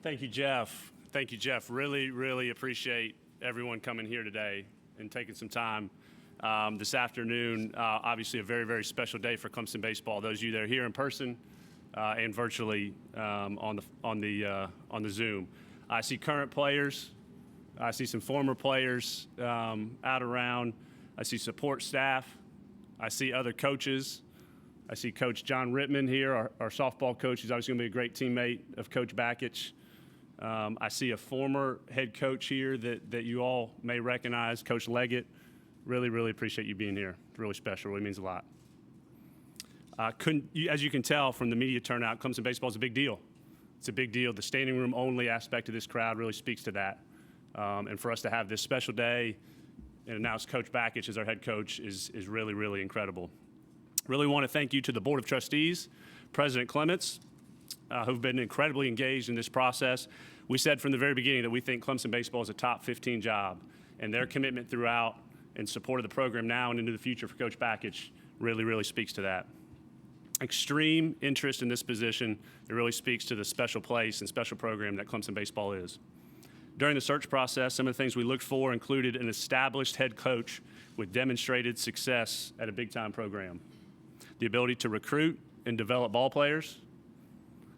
Thank you, Jeff. Thank you, Jeff. Really, really appreciate everyone coming here today and taking some time this afternoon. Obviously, a very, very special day for Clemson baseball. Those of you that are here in person and virtually on the Zoom. I see current players. I see some former players out around. I see support staff. I see other coaches. I see Coach John Rittman here, our softball coach. He's obviously going to be a great teammate of Coach Bakich. I see a former head coach here that you all may recognize, Coach Leggett. Really, really appreciate you being here. It's really special. Really means a lot. As you can tell from the media turnout, Clemson baseball is a big deal. It's a big deal. The standing room only aspect of this crowd really speaks to that. And for us to have this special day and announce Coach Bakich as our head coach is really, really incredible. Really want to thank you to the Board of Trustees, President Clements, who've been incredibly engaged in this process. We said from the very beginning that we think Clemson baseball is a top 15 job, and their commitment throughout and support of the program now and into the future for Coach Bakich really, really speaks to that. Extreme interest in this position. It really speaks to the special place and special program that Clemson baseball is. During the search process, some of the things we looked for included an established head coach with demonstrated success at a big-time program, the ability to recruit and develop ball players,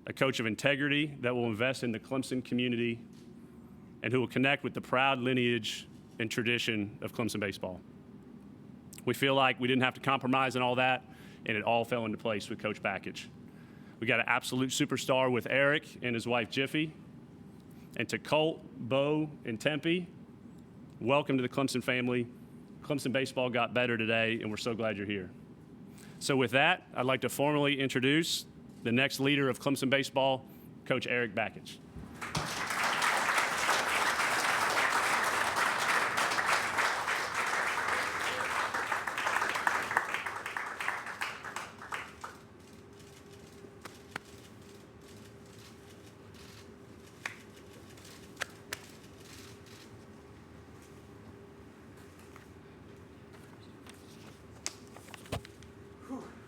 a coach of integrity that will invest in the Clemson community and who will connect with the proud lineage and tradition of Clemson baseball. We feel like we didn't have to compromise on all that, and it all fell into place with Coach Bakich. We got an absolute superstar with Erik and his wife Jiffy. And to Colt, Bo, and Tempe, welcome to the Clemson family. Clemson baseball got better today, and we're so glad you're here. So with that, I'd like to formally introduce the next leader of Clemson baseball, Coach Erik Bakich.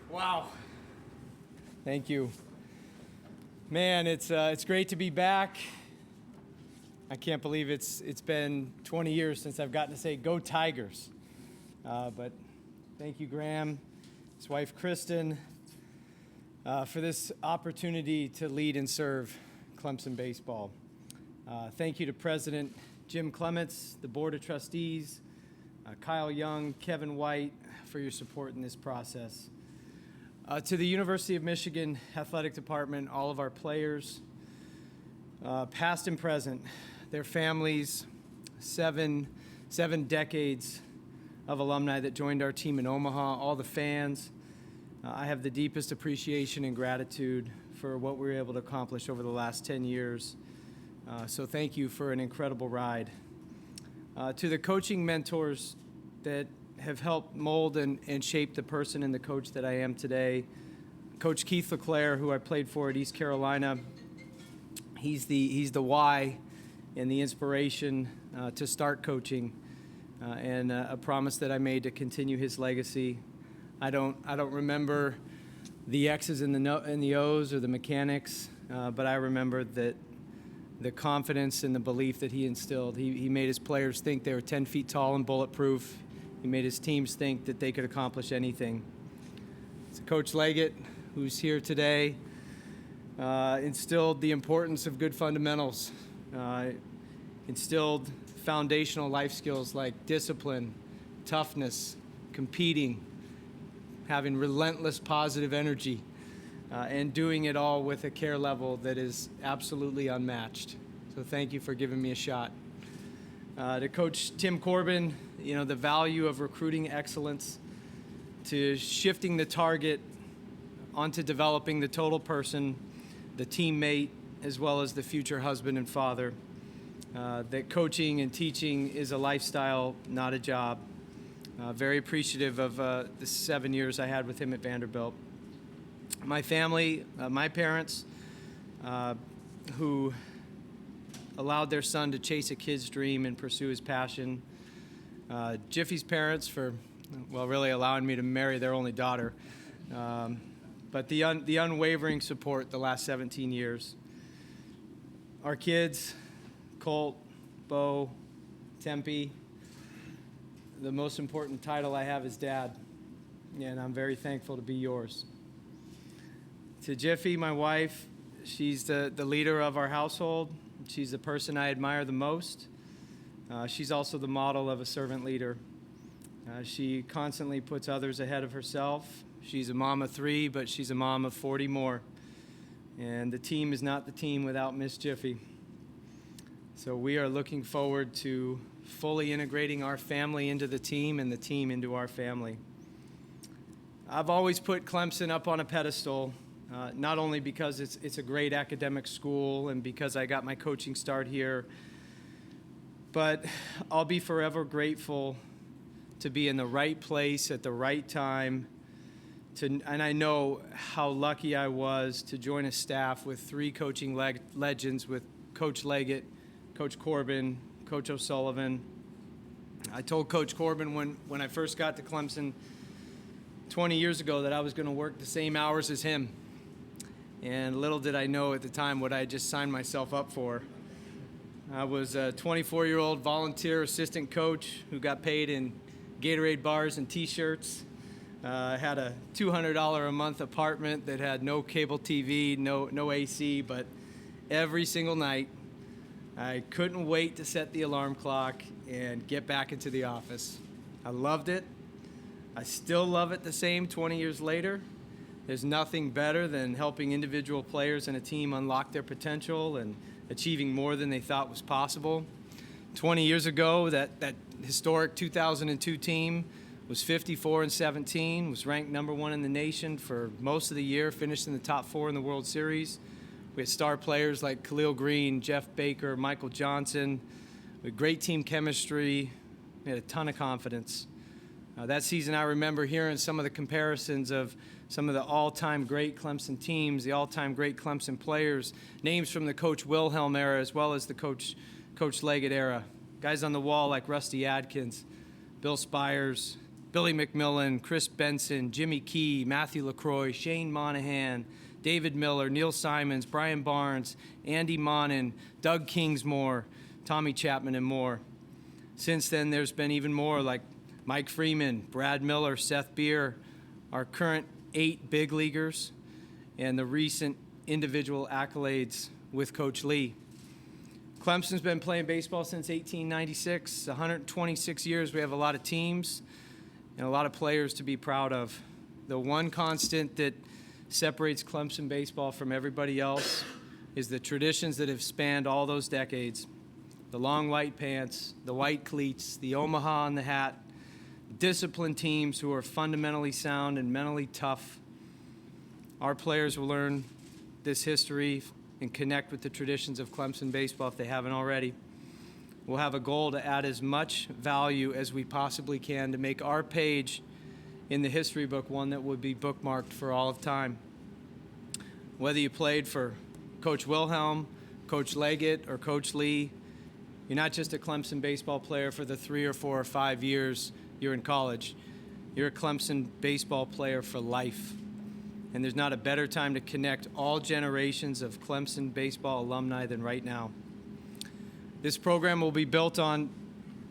Wow. Thank you. Man, it's great to be back. I can't believe it's been 20 years since I've gotten to say "Go Tigers." But thank you, Graham, his wife, Kristen, for this opportunity to lead and serve Clemson baseball. Thank you to President Jim Clements, the Board of Trustees, Kyle Young, Kevin White, for your support in this process. To the University of Michigan Athletic Department, all of our players, past and present, their families, seven decades of alumni that joined our team in Omaha, all the fans, I have the deepest appreciation and gratitude for what we were able to accomplish over the last 10 years. So thank you for an incredible ride. To the coaching mentors that have helped mold and shape the person and the coach that I am today. Coach Keith LeClaire, who I played for at East Carolina, he's the why and the inspiration to start coaching, and a promise that I made to continue his legacy. I don't remember the X's and the O's or the mechanics, but I remember that the confidence and the belief that he instilled. He made his players think they were 10 feet tall and bulletproof. He made his teams think that they could accomplish anything. So Coach Leggett, who's here today, instilled the importance of good fundamentals, instilled foundational life skills like discipline, toughness, competing, having relentless positive energy, and doing it all with a care level that is absolutely unmatched. So thank you for giving me a shot. To Coach Tim Corbin, the value of recruiting excellence, to shifting the target onto developing the total person, the teammate, as well as the future husband and father. That coaching and teaching is a lifestyle, not a job. Very appreciative of the 7 years I had with him at Vanderbilt. My family, my parents, who allowed their son to chase a kid's dream and pursue his passion. Jiffy's parents for, really allowing me to marry their only daughter. But the unwavering support the last 17 years. our kids, Colt, Bo, Tempe, the most important title I have is Dad, and I'm very thankful to be yours. To Jiffy, my wife, she's the leader of our household. She's the person I admire the most. She's also the model of a servant leader. She constantly puts others ahead of herself. She's a mom of 3, but she's a mom of 40 more. And the team is not the team without Miss Jiffy. So we are looking forward to fully integrating our family into the team and the team into our family. I've always put Clemson up on a pedestal, not only because it's a great academic school and because I got my coaching start here, but I'll be forever grateful to be in the right place at the right time. And I know how lucky I was to join a staff with 3 coaching legends, with Coach Leggett, Coach Corbin, Coach O'Sullivan. I told Coach Corbin when I first got to Clemson 20 years ago that I was going to work the same hours as him. And little did I know at the time what I just signed myself up for. I was a 24-year-old volunteer assistant coach who got paid in Gatorade bars and T-shirts. I had a $200 a month apartment that had no cable TV, no AC, but every single night I couldn't wait to set the alarm clock and get back into the office. I loved it. I still love it the same 20 years later. There's nothing better than helping individual players in a team unlock their potential and achieving more than they thought was possible. 20 years ago, that historic 2002 team was 54-17, was ranked number 1 in the nation for most of the year, finished in the top 4 in the World Series. We had star players like Khalil Green, Jeff Baker, Michael Johnson. We had great team chemistry. We had a ton of confidence. That season, I remember hearing some of the comparisons of some of the all-time great Clemson teams, the all-time great Clemson players, names from the Coach Wilhelm era as well as the Coach Leggett era. Guys on the wall like Rusty Adkins, Bill Spires, Billy McMillan, Chris Benson, Jimmy Key, Matthew LaCroix, Shane Monahan, David Miller, Neil Simons, Brian Barnes, Andy Monin, Doug Kingsmore, Tommy Chapman, and more. Since then, there's been even more like Mike Freeman, Brad Miller, Seth Beer, our current 8 big leaguers, and the recent individual accolades with Coach Lee. Clemson's been playing baseball since 1896, 126 years. We have a lot of teams and a lot of players to be proud of. The one constant that separates Clemson baseball from everybody else is the traditions that have spanned all those decades. The long white pants, the white cleats, the Omaha on the hat, disciplined teams who are fundamentally sound and mentally tough. Our players will learn this history and connect with the traditions of Clemson baseball if they haven't already. We'll have a goal to add as much value as we possibly can to make our page in the history book one that would be bookmarked for all of time. Whether you played for Coach Wilhelm, Coach Leggett, or Coach Lee, you're not just a Clemson baseball player for the 3 or 4 or 5 years you're in college. You're a Clemson baseball player for life. And there's not a better time to connect all generations of Clemson baseball alumni than right now. This program will be built on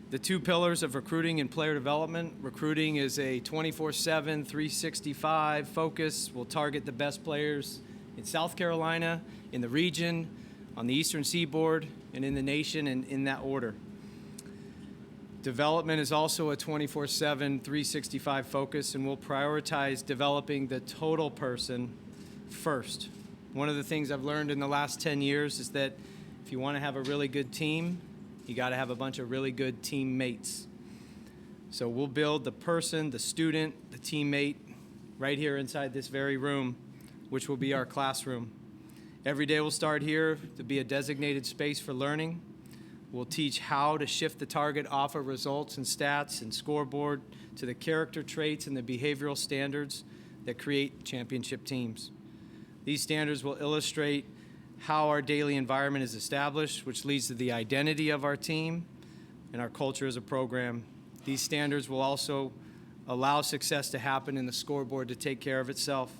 the 2 pillars of recruiting and player development. Recruiting is a 24/7, 365 focus. We'll target the best players in South Carolina, in the region, on the Eastern Seaboard, and in the nation, and in that order. Development is also a 24/7, 365 focus, and we'll prioritize developing the total person first. One of the things I've learned in the last 10 years is that if you want to have a really good team, you got to have a bunch of really good teammates. So we'll build the person, the student, the teammate right here inside this very room, which will be our classroom. Every day we'll start here to be a designated space for learning. We'll teach how to shift the target off of results and stats and scoreboard to the character traits and the behavioral standards that create championship teams. These standards will illustrate how our daily environment is established, which leads to the identity of our team and our culture as a program. These standards will also allow success to happen and the scoreboard to take care of itself.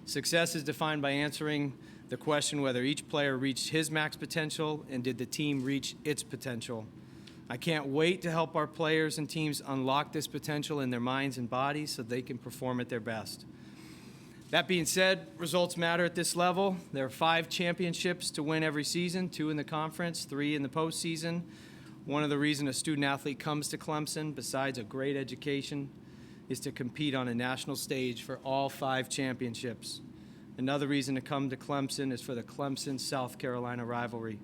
Success is defined by answering The question whether each player reached his max potential and did the team reach its potential. I can't wait to help our players and teams unlock this potential in their minds and bodies so they can perform at their best. That being said, results matter at this level. There are 5 championships to win every season, 2 in the conference, 3 in the postseason. One of the reasons a student athlete comes to Clemson, besides a great education, is to compete on a national stage for all 5 championships. Another reason to come to Clemson is for the Clemson-South Carolina rivalry.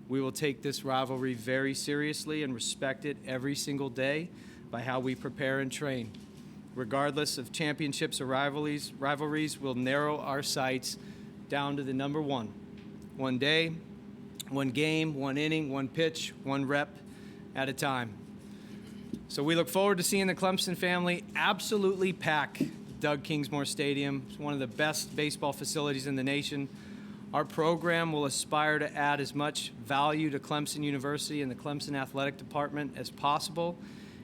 We will take this rivalry very seriously and respect it every single day by how we prepare and train. Regardless of championships or rivalries, we'll narrow our sights down to the number one. One day, one game, one inning, one pitch, one rep at a time. So we look forward to seeing the Clemson family absolutely pack Doug Kingsmore Stadium. It's one of the best baseball facilities in the nation. Our program will aspire to add as much value to Clemson University and the Clemson Athletic Department as possible.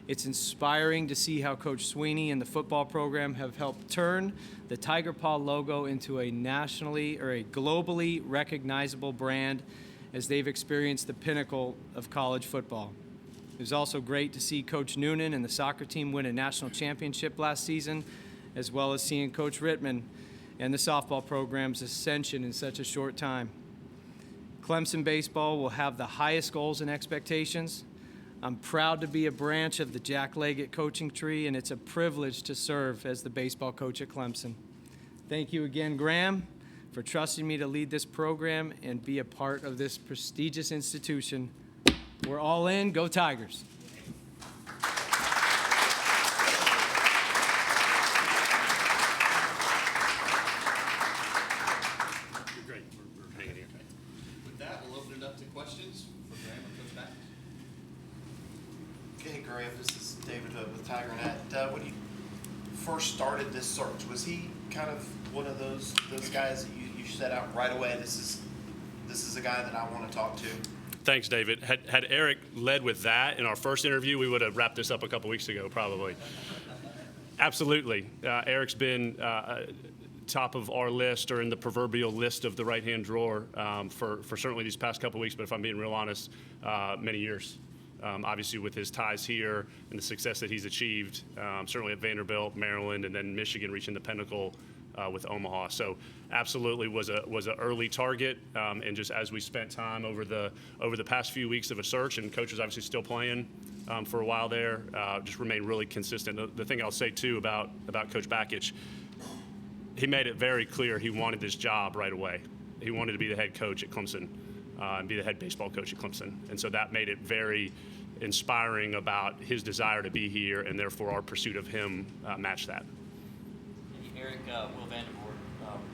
It's inspiring to see how Coach Sweeney and the football program have helped turn the Tiger Paw logo into a nationally or a globally recognizable brand as they've experienced the pinnacle of college football. It was also great to see Coach Noonan and the soccer team win a national championship last season, as well as seeing Coach Rittman and the softball program's ascension in such a short time. Clemson baseball will have the highest goals and expectations. I'm proud to be a branch of the Jack Leggett coaching tree, and it's a privilege to serve as the baseball coach at Clemson. Thank you again, Graham, for trusting me to lead this program and be a part of this prestigious institution. We're all in. Go Tigers. You're great. We're hanging here. With that, we'll open it up to questions for Graham or Coach Bakich. Okay, Graham, this is David with Tiger Net. When you first started this search, was he kind of one of those guys that you set out right away? This is a guy that I want to talk to. Thanks, David. Had Erik led with that in our first interview, we would have wrapped this up a couple weeks ago, probably. Absolutely. Erik's been top of our list or in the proverbial list of the right-hand drawer for certainly these past couple weeks, but if I'm being real honest, many years. Obviously, with his ties here and the success that he's achieved, certainly at Vanderbilt, Maryland, and then Michigan reaching the pinnacle with Omaha. So absolutely was an early target, and just as we spent time over the past few weeks of a search, and coach was obviously still playing for a while there, just remained really consistent. The thing I'll say too about Coach Bakich, he made it very clear he wanted this job right away. He wanted to be the head coach at Clemson and be the head baseball coach at Clemson, and so that made it very inspiring about his desire to be here, and therefore our pursuit of him matched that. Erik, Will Vandervoort,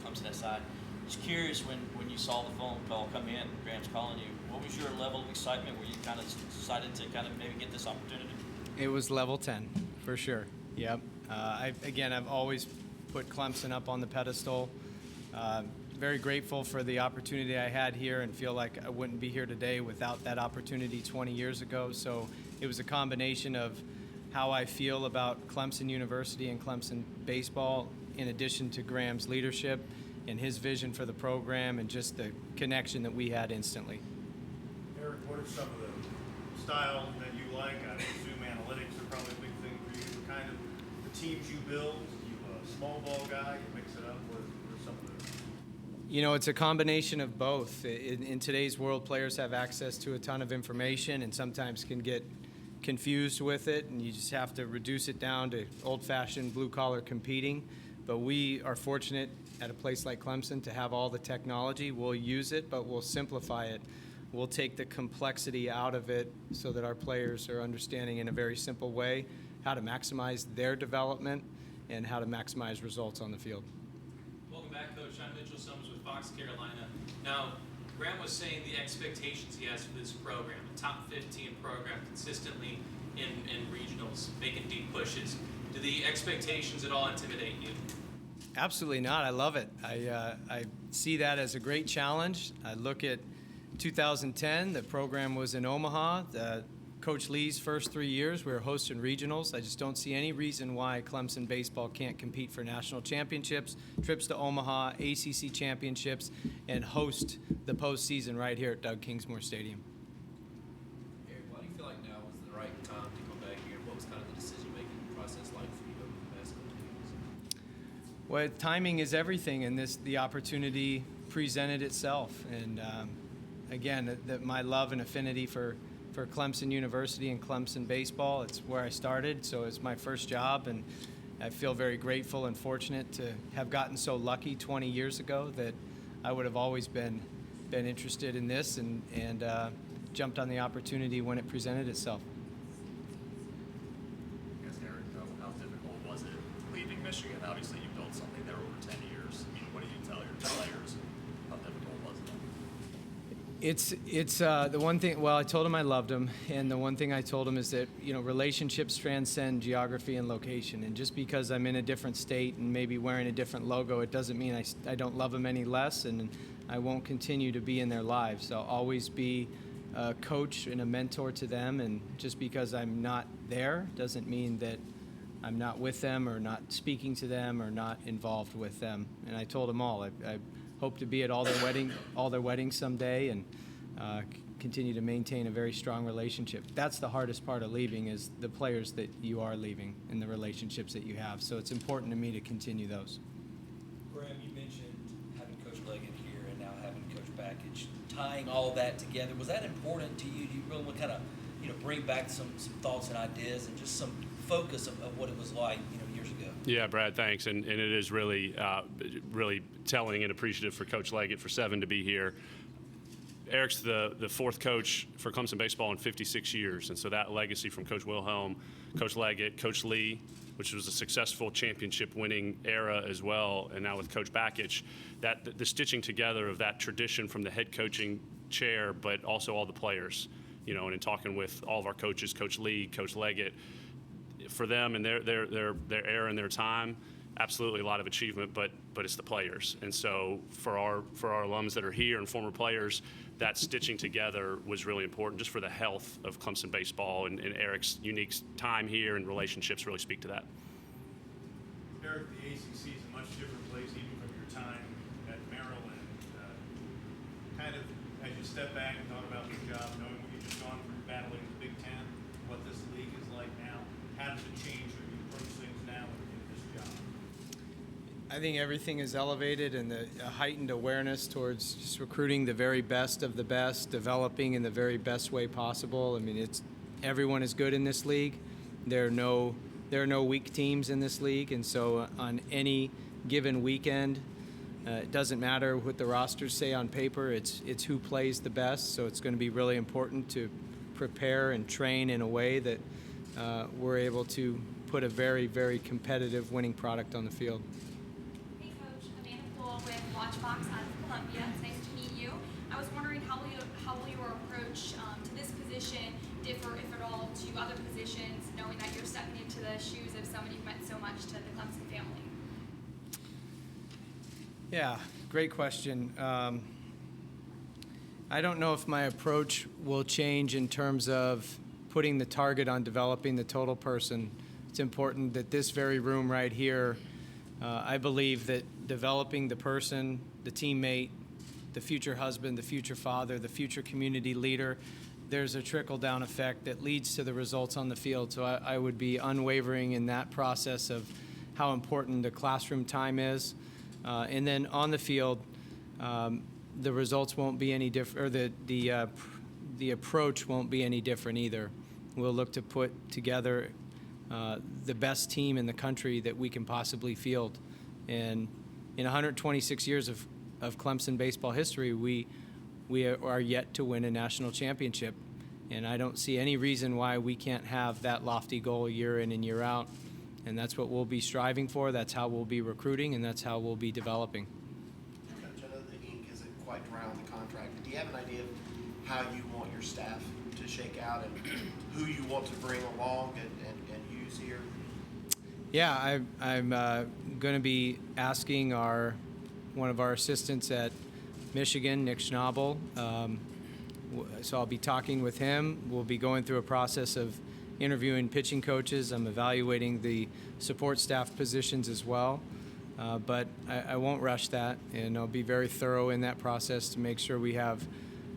Clemson SI. Just curious, when you saw the phone call come in, Graham's calling you, what was your level of excitement? Were you kind of decided to kind of maybe get this opportunity? It was level 10, for sure. Yep. I've always put Clemson up on the pedestal. Very grateful for the opportunity I had here and feel like I wouldn't be here today without that opportunity 20 years ago. So it was a combination of how I feel about Clemson University and Clemson baseball, in addition to Graham's leadership and his vision for the program and just the connection that we had instantly. Erik, what are some of the styles that you like? I assume analytics are probably a big thing for you. What kind of the teams you build? You a small ball guy? You mix it up? What are some of the... You know, it's a combination of both. In today's world, players have access to a ton of information and sometimes can get confused with it, and you just have to reduce it down to old-fashioned blue-collar competing. But we are fortunate at a place like Clemson to have all the technology. We'll use it, but we'll simplify it. We'll take the complexity out of it so that our players are understanding in a very simple way how to maximize their development and how to maximize results on the field. Welcome back, Coach. I'm Mitchell Summers with Fox Carolina. Now, Graham was saying the expectations he has for this program, a top 15 program consistently in regionals, making deep pushes. Do the expectations at all intimidate you? Absolutely not. I love it. I see that as a great challenge. I look at 2010. The program was in Omaha. Coach Lee's first 3 years, we were hosting regionals. I just don't see any reason why Clemson baseball can't compete for national championships, trips to Omaha, ACC championships, and host the postseason right here at Doug Kingsmore Stadium. Erik, why do you feel like now was the right time to come back here? What was kind of the decision-making process like for you over the past couple of years? Well, timing is everything, and the opportunity presented itself. And again, my love and affinity for Clemson University and Clemson baseball, it's where I started, so it's my first job, and I feel very grateful and fortunate to have gotten so lucky 20 years ago that I would have always been interested in this and jumped on the opportunity when it presented itself. I guess, Erik, how difficult was it leaving Michigan? Obviously, you built something there over 10 years. I mean, what do you tell your players? How difficult was it? It's the one thing. Well, I told him I loved him, and the one thing I told him is that relationships transcend geography and location. And just because I'm in a different state and maybe wearing a different logo, it doesn't mean I don't love them any less, and I won't continue to be in their lives. I'll always be a coach and a mentor to them, and just because I'm not there doesn't mean that I'm not with them or not speaking to them or not involved with them. And I told them all. I hope to be at all their weddings someday, and continue to maintain a very strong relationship. That's the hardest part of leaving, is the players that you are leaving and the relationships that you have. So it's important to me to continue those. Graham, you mentioned having Coach Leggett here and now having Coach Bakich, tying all that together. Was that important to you? Do you really want to kind of bring back some thoughts and ideas and just some focus of what it was like years ago? Yeah, Brad, thanks. And it is really telling and appreciative for Coach Leggett for 7 to be here. Erik's the fourth coach for Clemson baseball in 56 years, and so that legacy from Coach Wilhelm, Coach Leggett, Coach Lee, which was a successful championship-winning era as well, and now with Coach Bakich, that the stitching together of that tradition from the head coaching chair, but also all the players, and in talking with all of our coaches, Coach Lee, Coach Leggett, for them and their era and their time, absolutely a lot of achievement, but it's the players. And so for our alums that are here and former players, that stitching together was really important just for the health of Clemson baseball, and Erik's unique time here and relationships really speak to that. Erik, the ACC is a much different place even from your time at Maryland. Kind of as you step back and thought about the job, knowing what you've just gone through battling the Big Ten, what this league is like now, how does it change when you approach things now in this job? I think everything is elevated, and the heightened awareness towards just recruiting the very best of the best, developing in the very best way possible. I mean, everyone is good in this league. There are no weak teams in this league, and so on any given weekend, it doesn't matter what the rosters say on paper. It's who plays the best. So it's going to be really important to prepare and train in a way that we're able to put a very, very competitive winning product on the field. Hey Coach, Amanda Poole with Watchbox out of Columbia. It's nice to meet you. I was wondering how will your approach to this position differ, if at all, to other positions, knowing that you're stepping into the shoes of somebody who meant so much to the Clemson family? Yeah, great question. I don't know if my approach will change in terms of putting the target on developing the total person. It's important that this very room right here, I believe that developing the person, the teammate, the future husband, the future father, the future community leader, there's a trickle-down effect that leads to the results on the field. So I would be unwavering in that process of how important the classroom time is. And then on the field, the results won't be any different, or the approach won't be any different either. We'll look to put together the best team in the country that we can possibly field. And in 126 years of Clemson baseball history, we are yet to win a national championship. And I don't see any reason why we can't have that lofty goal year in and year out. And that's what we'll be striving for. That's how we'll be recruiting, and that's how we'll be developing. Coach, I know the ink isn't quite dry on the contract, but do you have an idea of how you want your staff to shake out and who you want to bring along and use here? Yeah, I'm going to be asking one of our assistants at Michigan, Nick Schnabel, So I'll be talking with him. We'll be going through a process of interviewing pitching coaches. I'm evaluating the support staff positions as well. But I won't rush that, and I'll be very thorough in that process to make sure we have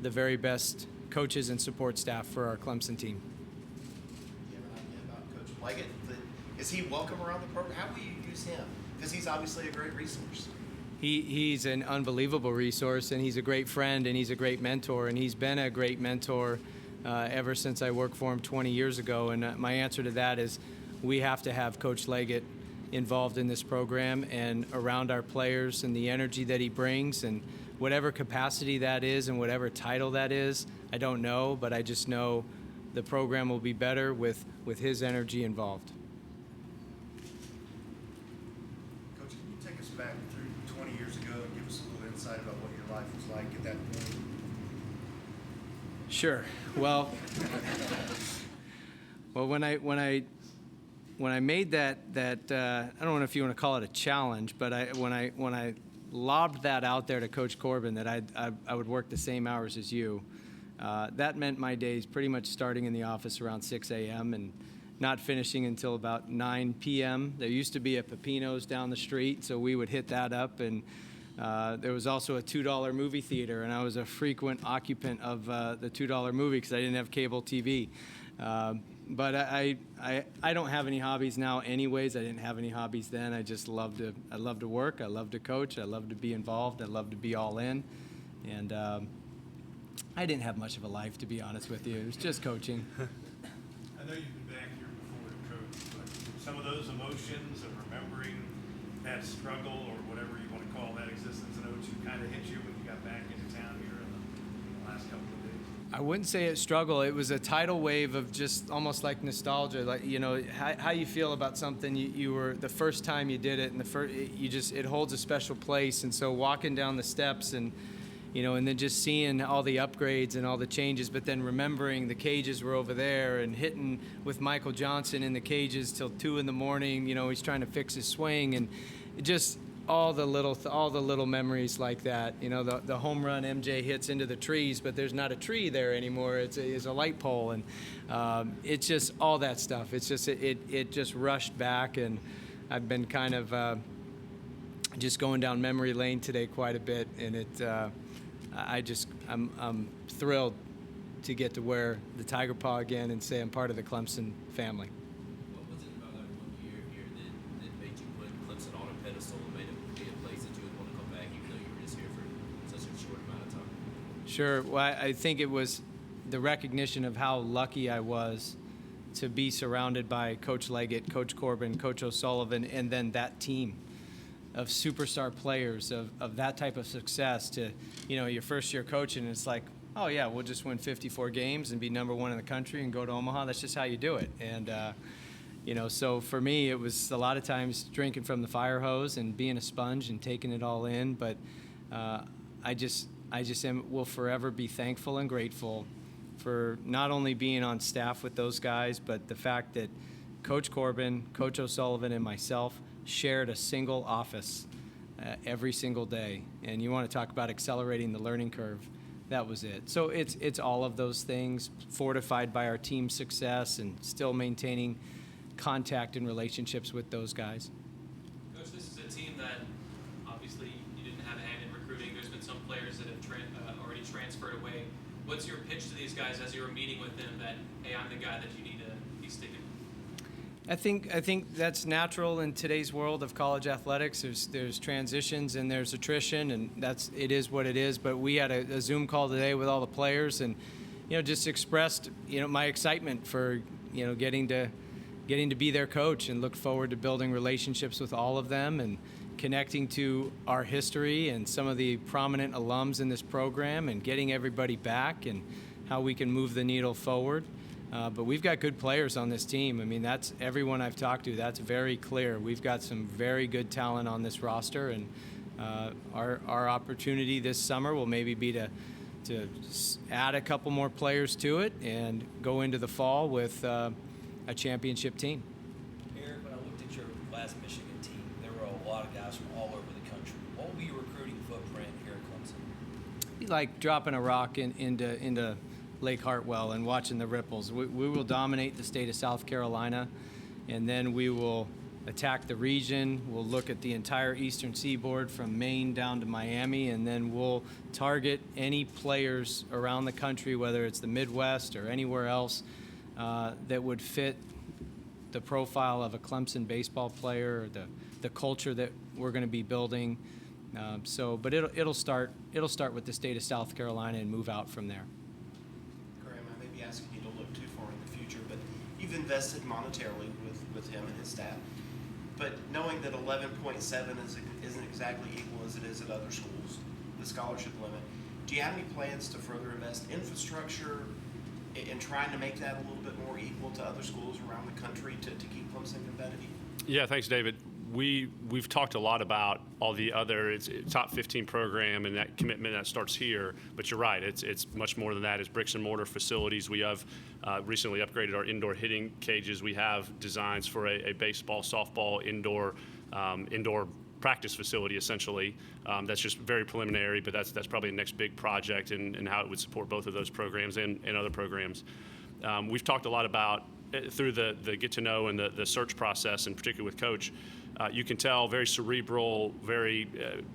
the very best coaches and support staff for our Clemson team. Do you have an idea about Coach Leggett? Is he welcome around the program? How will you use him? Because he's obviously a great resource. He's an unbelievable resource, and he's a great friend, and he's a great mentor, and he's been a great mentor ever since I worked for him 20 years ago. And my answer to that is we have to have Coach Leggett involved in this program and around our players, and the energy that he brings, and whatever capacity that is and whatever title that is, I don't know, but I just know the program will be better with his energy involved. Coach, can you take us back through 20 years ago and give us a little insight about what your life was like at that point? Sure. Well, when I made that I don't know if you want to call it a challenge, but when I lobbed that out there to Coach Corbin that I would work the same hours as you, that meant my days pretty much starting in the office around 6 a.m. and not finishing until about 9 p.m. There used to be a Pepino's down the street, so we would hit that up, and there was also a $2 movie theater, and I was a frequent occupant of the $2 movie because I didn't have cable TV. But I don't have any hobbies now anyways. I didn't have any hobbies then. I just love to work. I love to coach. I love to be involved. I love to be all in. And I didn't have much of a life, to be honest with you. It was just coaching. I know you've been back here before to coach, but some of those emotions of remembering that struggle or whatever you want to call that existence in O2 kind of hit you when you got back into town here in the last couple of days? I wouldn't say it's struggle. It was a tidal wave of just almost like nostalgia, like, you know, how you feel about something you were the first time you did it, and it holds a special place. And so walking down the steps and, you know, and then just seeing all the upgrades and all the changes, but then remembering the cages were over there and hitting with Michael Johnson in the cages till 2 a.m. You know, he's trying to fix his swing, and just all the little memories like that. You know, the home run MJ hits into the trees, but there's not a tree there anymore. It's a light pole, and it's just all that stuff. It's just it just rushed back, and I've been kind of just going down memory lane today quite a bit, and I'm thrilled to get to wear the Tiger Paw again and say I'm part of the Clemson family. What was it about that 1 year here that made you put Clemson on a pedestal and made it be a place that you would want to come back even though you were just here for such a short amount of time? Sure. Well, I think it was the recognition of how lucky I was to be surrounded by Coach Leggett, Coach Corbin, Coach O'Sullivan, and then that team of superstar players of that type of success to, you know, your first year coaching, and it's like, oh yeah, we'll just win 54 games and be #1 in the country and go to Omaha. That's just how you do it. And, you know, so for me, it was a lot of times drinking from the fire hose and being a sponge and taking it all in. But I just will forever be thankful and grateful for not only being on staff with those guys, but the fact that Coach Corbin, Coach O'Sullivan, and myself shared a single office every single day. And you want to talk about accelerating the learning curve. That was it. So it's all of those things fortified by our team's success and still maintaining contact and relationships with those guys. Coach, this is a team that obviously you didn't have a hand in recruiting. There's been some players that have already transferred away. What's your pitch to these guys as you were meeting with them that, hey, I'm the guy that you need to be sticking? I think that's natural in today's world of college athletics. There's transitions and there's attrition, and it is what it is. But we had a Zoom call today with all the players, and, you know, just expressed, you know, my excitement for, you know, getting to be their coach, and look forward to building relationships with all of them and connecting to our history and some of the prominent alums in this program, and getting everybody back and how we can move the needle forward. But we've got good players on this team. I mean, that's everyone I've talked to. That's very clear. We've got some very good talent on this roster, and our opportunity this summer will maybe be to add a couple more players to it and go into the fall with a championship team. Erik, when I looked at your last Michigan team, there were a lot of guys from all over the country. What will be your recruiting footprint here at Clemson? like dropping a rock into Lake Hartwell and watching the ripples. We will dominate the state of South Carolina, and then we will attack the region. We'll look at the entire eastern seaboard from Maine down to Miami, and then we'll target any players around the country, whether it's the Midwest or anywhere else, that would fit the profile of a Clemson baseball player, or the culture that we're going to be building. But it'll start with the state of South Carolina and move out from there. Graham, I may be asking you to look too far in the future, but you've invested monetarily with him and his staff. But knowing that 11.7 isn't exactly equal as it is at other schools, the scholarship limit, do you have any plans to further invest in infrastructure in trying to make that a little bit more equal to other schools around the country to keep Clemson competitive? Yeah, thanks, David. We've talked a lot about all the other it's top 15 program and that commitment that starts here, but you're right, it's much more than that. It's bricks and mortar facilities. We have recently upgraded our indoor hitting cages. We have designs for a baseball, softball, indoor practice facility, essentially. That's just very preliminary, but that's probably the next big project and how it would support both of those programs and other programs. We've talked a lot about through the get to know and the search process, and particularly with Coach, you can tell very cerebral, very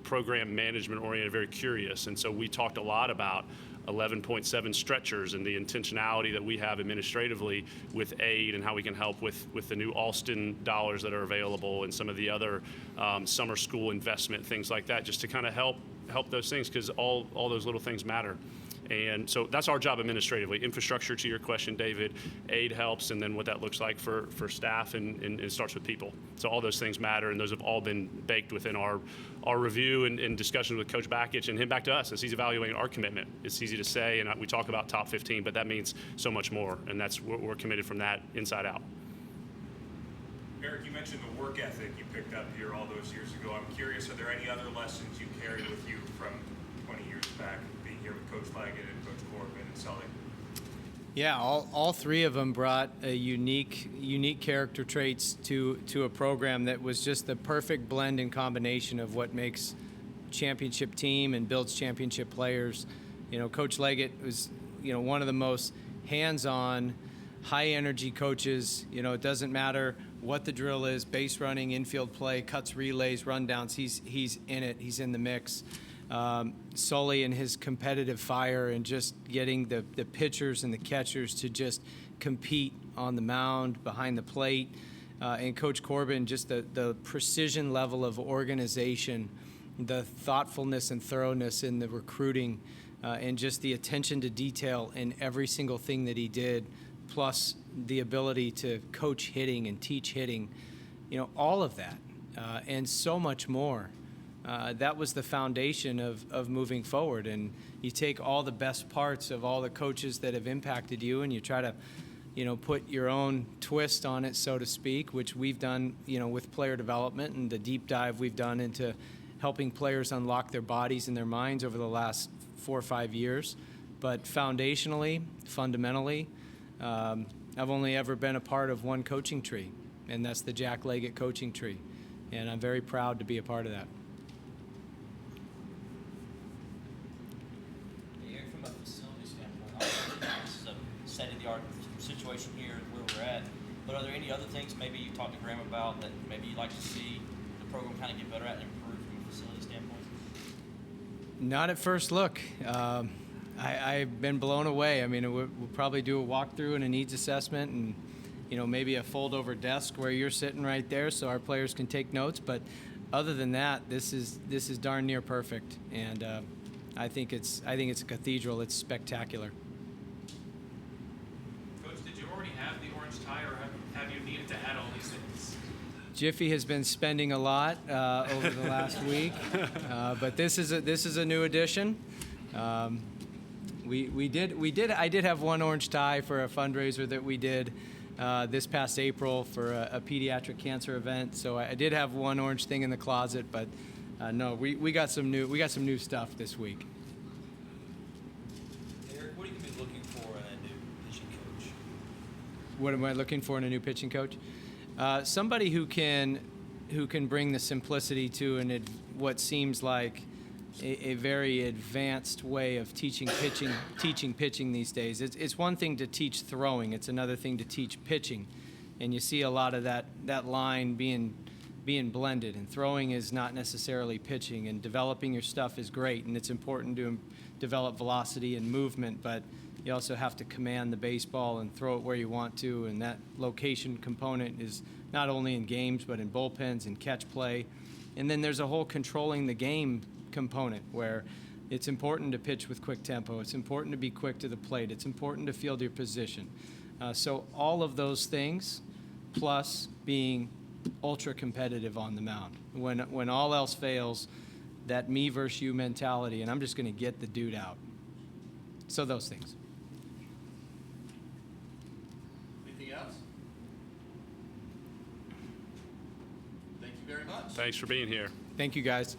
program management oriented, very curious. And so we talked a lot about 11.7 stretchers and the intentionality that we have administratively with aid and how we can help with the new Alston dollars that are available and some of the other summer school investment, things like that, just to kind of help those things, because all those little things matter. And so that's our job administratively. Infrastructure, to your question, David, aid helps, and then what that looks like for staff, and it starts with people. So all those things matter, and those have all been baked within our review and discussions with Coach Bakich and him back to us as he's evaluating our commitment. It's easy to say, and we talk about top 15, but that means so much more, and that's we're committed from that inside out. Erik, you mentioned the work ethic you picked up here all those years ago. I'm curious, are there any other lessons you carried with you from 20 years back, being here with Coach Leggett and Coach Corbin and Sully? Yeah, all three of them brought a unique character traits to a program that was just the perfect blend and combination of what makes championship team and builds championship players. You know, Coach Leggett was, one of the most hands-on, high-energy coaches. It doesn't matter what the drill is, base running, infield play, cuts, relays, rundowns, he's in it, he's in the mix. Sully and his competitive fire and just getting the pitchers and the catchers to just compete on the mound, behind the plate. And Coach Corbin, just the precision level of organization, the thoughtfulness and thoroughness in the recruiting, and just the attention to detail in every single thing that he did, plus the ability to coach hitting and teach hitting, all of that, and so much more. That was the foundation of moving forward. And you take all the best parts of all the coaches that have impacted you, and you try to, put your own twist on it, so to speak, which we've done, with player development and the deep dive we've done into helping players unlock their bodies and their minds over the last 4 or 5 years. But foundationally, fundamentally, I've only ever been a part of one coaching tree, and that's the Jack Leggett coaching tree. And I'm very proud to be a part of that. Erik, from a facility standpoint, this is a state-of-the-art situation here where we're at, but are there any other things maybe you talked to Graham about that maybe you'd like to see the program kind of get better at and improve from a facility standpoint? Not at first look. I've been blown away. I mean, we'll probably do a walkthrough and a needs assessment, and maybe a fold-over desk where you're sitting right there, so our players can take notes. But other than that, this is darn near perfect, and I think it's a cathedral. It's spectacular. Coach, did you already have the orange tie, or have you needed to add all these things? Jiffy has been spending a lot over the last week, but this is a new addition. I did have one orange tie for a fundraiser that we did this past April for a pediatric cancer event. So I did have one orange thing in the closet, but no, we got some new stuff this week. Erik, what are you going to be looking for in a new pitching coach? What am I looking for in a new pitching coach? Somebody who can bring the simplicity to what seems like a very advanced way of teaching pitching these days. It's one thing to teach throwing, it's another thing to teach pitching. And you see a lot of that line being blended, and throwing is not necessarily pitching, and developing your stuff is great, and it's important to develop velocity and movement, but you also have to command the baseball and throw it where you want to, and that location component is not only in games but in bullpens and catch play. And then there's a whole controlling the game component where it's important to pitch with quick tempo, it's important to be quick to the plate, it's important to field your position. So all of those things, plus being ultra competitive on the mound. When all else fails, that me versus you mentality, and I'm just going to get the dude out. So those things. Anything else? Thank you very much. Thanks for being here. Thank you, guys.